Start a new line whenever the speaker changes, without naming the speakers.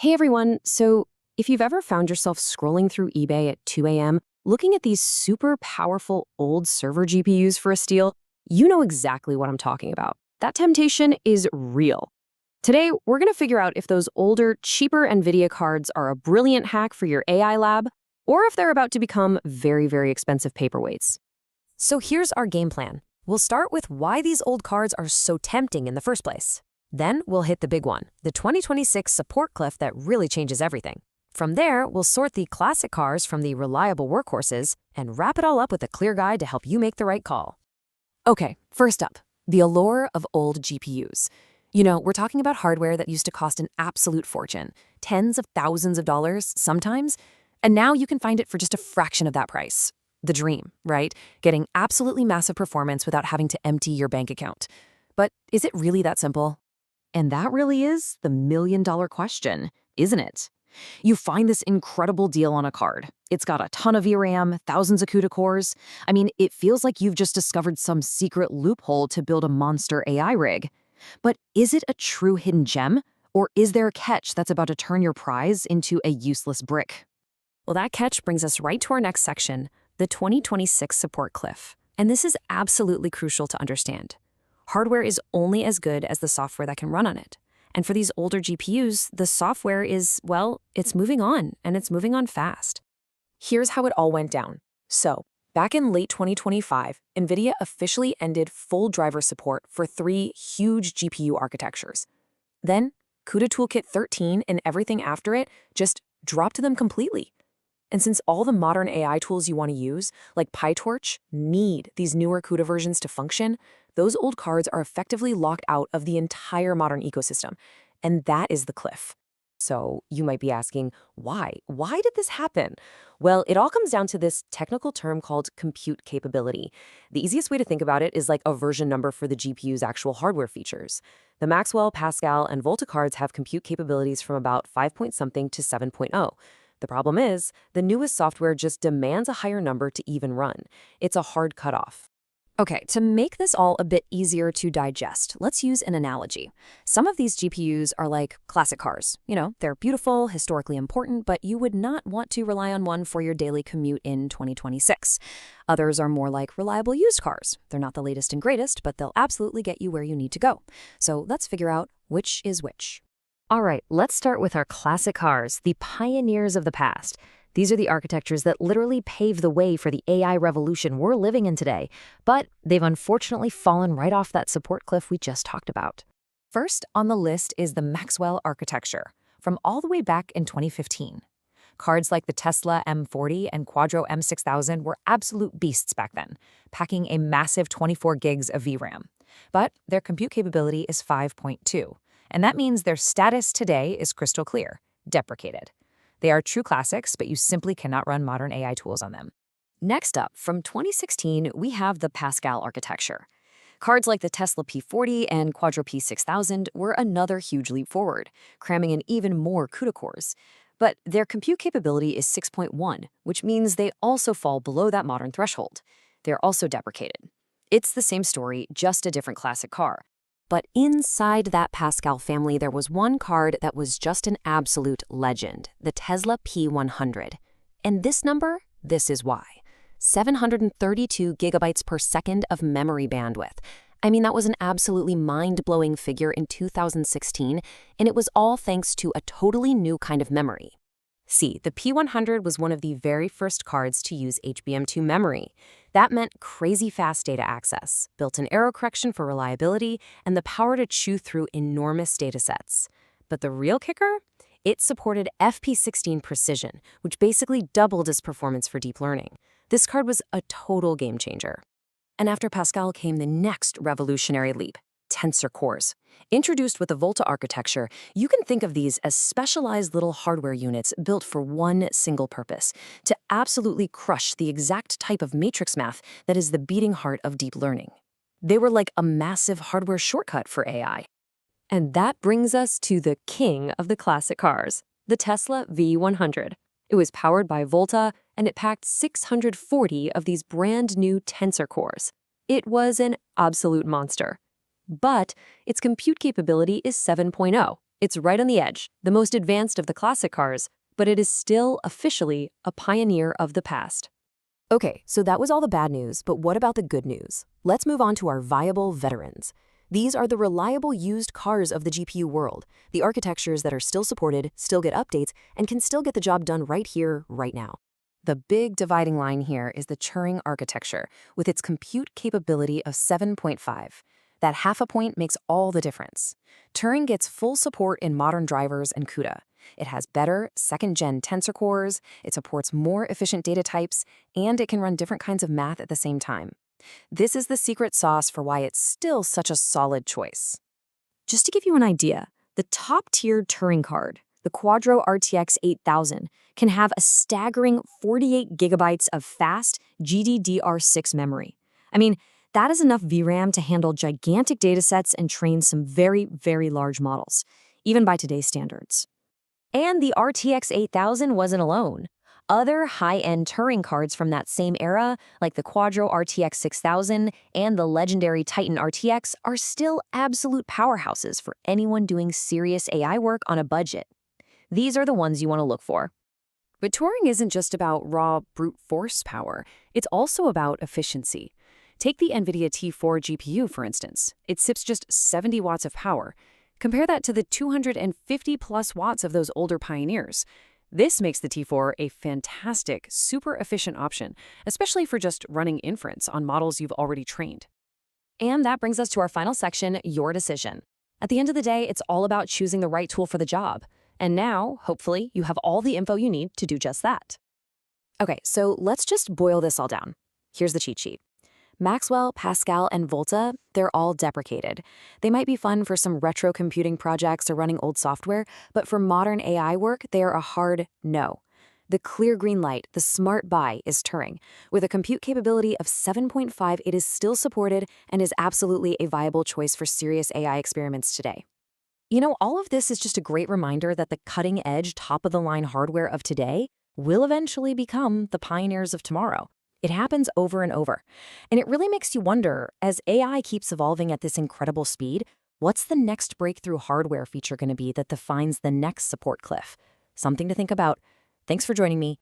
Hey everyone, so if you've ever found yourself scrolling through eBay at 2 a.m., looking at these super powerful old server GPUs for a steal, you know exactly what I'm talking about. That temptation is real. Today, we're going to figure out if those older, cheaper NVIDIA cards are a brilliant hack for your AI lab, or if they're about to become very, very expensive paperweights.
So here's our game plan. We'll start with why these old cards are so tempting in the first place. Then we'll hit the big one, the 2026 support cliff that really changes everything. From there, we'll sort the classic cars from the reliable workhorses and wrap it all up with a clear guide to help you make the right call. Okay, first up, the allure of old GPUs. You know, we're talking about hardware that used to cost an absolute fortune, tens of thousands of dollars sometimes, and now you can find it for just a fraction of that price. The dream, right? Getting absolutely massive performance without having to empty your bank account. But is it really that simple?
And that really is the million-dollar question, isn't it? You find this incredible deal on a card. It's got a ton of VRAM, thousands of CUDA cores. I mean, it feels like you've just discovered some secret loophole to build a monster AI rig. But is it a true hidden gem? Or is there a catch that's about to turn your prize into a useless brick?
Well, that catch brings us right to our next section, the 2026 support cliff. And this is absolutely crucial to understand. Hardware is only as good as the software that can run on it. And for these older GPUs, the software is, well, it's moving on, and it's moving on fast. Here's how it all went down. So, back in late 2025, NVIDIA officially ended full driver support for 3 huge GPU architectures. Then, CUDA Toolkit 13 and everything after it just dropped them completely. And since all the modern AI tools you want to use, like PyTorch, need these newer CUDA versions to function, those old cards are effectively locked out of the entire modern ecosystem. And that is the cliff. So you might be asking, why? Why did this happen? Well, it all comes down to this technical term called compute capability. The easiest way to think about it is like a version number for the GPU's actual hardware features. The Maxwell, Pascal, and Volta cards have compute capabilities from about 5 point something to 7.0. The problem is, the newest software just demands a higher number to even run. It's a hard cutoff. Okay, to make this all a bit easier to digest, let's use an analogy. Some of these GPUs are like classic cars. You know, they're beautiful, historically important, but you would not want to rely on one for your daily commute in 2026. Others are more like reliable used cars. They're not the latest and greatest, but they'll absolutely get you where you need to go. So let's figure out which is which.
All right, let's start with our classic cars, the pioneers of the past. These are the architectures that literally paved the way for the AI revolution we're living in today, but they've unfortunately fallen right off that support cliff we just talked about.
First on the list is the Maxwell architecture, from all the way back in 2015. Cards like the Tesla M40 and Quadro M6000 were absolute beasts back then, packing a massive 24 gigs of VRAM. But their compute capability is 5.2. And that means their status today is crystal clear, deprecated. They are true classics, but you simply cannot run modern AI tools on them.
Next up, from 2016, we have the Pascal architecture. Cards like the Tesla P40 and Quadro P6000 were another huge leap forward, cramming in even more CUDA cores. But their compute capability is 6.1, which means they also fall below that modern threshold. They're also deprecated. It's the same story, just a different classic car. But inside that Pascal family, there was one card that was just an absolute legend, the Tesla P100. And this number, this is why. 732 gigabytes per second of memory bandwidth. I mean, that was an absolutely mind-blowing figure in 2016, and it was all thanks to a totally new kind of memory. See, the P100 was one of the very first cards to use HBM2 memory. That meant crazy fast data access, built-in error correction for reliability, and the power to chew through enormous datasets. But the real kicker? It supported FP16 precision, which basically doubled its performance for deep learning. This card was a total game changer. And after Pascal came the next revolutionary leap, Tensor Cores. Introduced with the Volta architecture, you can think of these as specialized little hardware units built for one single purpose, to absolutely crush the exact type of matrix math that is the beating heart of deep learning. They were like a massive hardware shortcut for AI. And that brings us to the king of the classic cars, the Tesla V100. It was powered by Volta, and it packed 640 of these brand new Tensor Cores. It was an absolute monster. But its compute capability is 7.0. It's right on the edge, the most advanced of the classic cars, but it is still officially a pioneer of the past.
Okay, so that was all the bad news, but what about the good news? Let's move on to our viable veterans. These are the reliable used cars of the GPU world, the architectures that are still supported, still get updates, and can still get the job done right here, right now. The big dividing line here is the Turing architecture, with its compute capability of 7.5. That half a point makes all the difference. Turing gets full support in modern drivers and CUDA. It has better second-gen Tensor Cores, it supports more efficient data types, and it can run different kinds of math at the same time. This is the secret sauce for why it's still such a solid choice.
Just to give you an idea, the top-tiered Turing card, the Quadro RTX 8000, can have a staggering 48 gigabytes of fast GDDR6 memory. I mean, that is enough VRAM to handle gigantic datasets and train some very, very large models, even by today's standards. And the RTX 8000 wasn't alone. Other high-end Turing cards from that same era, like the Quadro RTX 6000 and the legendary Titan RTX, are still absolute powerhouses for anyone doing serious AI work on a budget. These are the ones you want to look for.
But Turing isn't just about raw brute force power. It's also about efficiency. Take the NVIDIA T4 GPU, for instance. It sips just 70 watts of power. Compare that to the 250-plus watts of those older pioneers. This makes the T4 a fantastic, super efficient option, especially for just running inference on models you've already trained.
And that brings us to our final section, your decision. At the end of the day, it's all about choosing the right tool for the job. And now, hopefully, you have all the info you need to do just that. Okay, so let's just boil this all down. Here's the cheat sheet. Maxwell, Pascal, and Volta, they're all deprecated. They might be fun for some retro computing projects or running old software, but for modern AI work, they are a hard no. The clear green light, the smart buy, is Turing. With a compute capability of 7.5, it is still supported and is absolutely a viable choice for serious AI experiments today. You know, all of this is just a great reminder that the cutting-edge, top-of-the-line hardware of today will eventually become the pioneers of tomorrow. It happens over and over. And it really makes you wonder, as AI keeps evolving at this incredible speed, what's the next breakthrough hardware feature going to be that defines the next support cliff? Something to think about. Thanks for joining me.